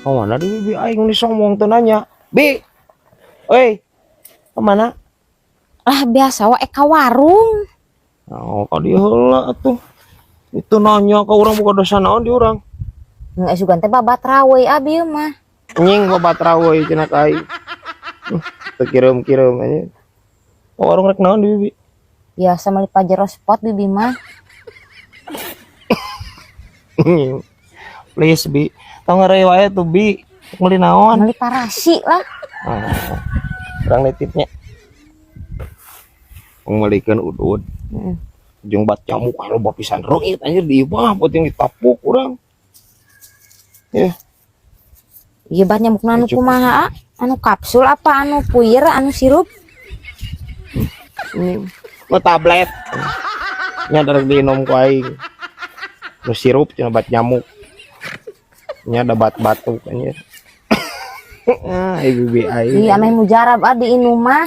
Oh mana di bibi aing ini sombong tuh nanya. Bi. Oi. Kemana? Ah biasa wae ka warung. Oh, kok dia heula atuh. Itu nanya ke orang bukan dosa naon di orang. Nggak sugan teh babat rawe abi mah. Nying babat rawe cenah ka aing. Teu kireum-kireum aja. Oh, warung rek naon di bibi? Biasa meuli pajero spot bibi mah. Please bi. Tau ngarei wae tuh bi. Meuli naon? Meuli parasi lah. Oh, kurang nitipnya. Mengalihkan udut. Jeung bat nyamuk kalau bawa pisan reungit anjir di imah penting ditapuk urang. Ya. Ieu bat nyamukna anu kumaha? Anu kapsul apa anu puyer anu sirup? Mau tablet. Nya dari dinom ku aing. Nu sirup cenah bat nyamuk. Nya ada bat batuk anjir. Ah, ibu bi aing. Iya meh mujarab di inum mah.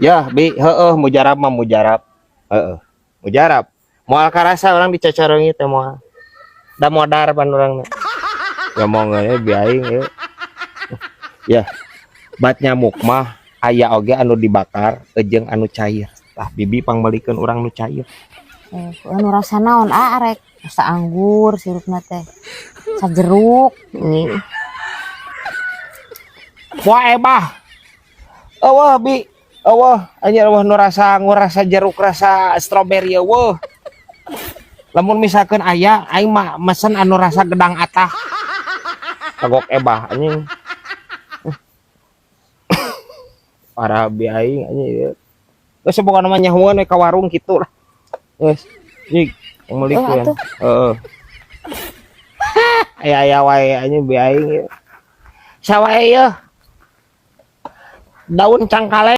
Ya, bi, heeh mujarab mah mujarab. Heeh. Mujarab. Moal karasa orang dicacareungi teh moal. Da modar pan urangna. Ya mau nge bi aing ya. Ya. Bat nyamuk mah aya oge anu dibakar, jeung anu cair. Tah bibi pangbalikeun urang nu cair. Anu rasa naon arek? Rasa anggur sirupna teh. Sajeruk. Wae bah. Eueuh bi. Eueuh anjir eueuh nu rasa jeruk rasa stroberi eueuh. Lamun misalkan aya aing mah mesen anu rasa gedang atah. Kagok ebah anjing. Parah bi aing anjing. Geus boga nama nyahuan we ka warung kitu lah. Geus. Nyig meuli ku. Heeh. Aya wae anjing bi aing. Sawae yeuh. Daun cangkale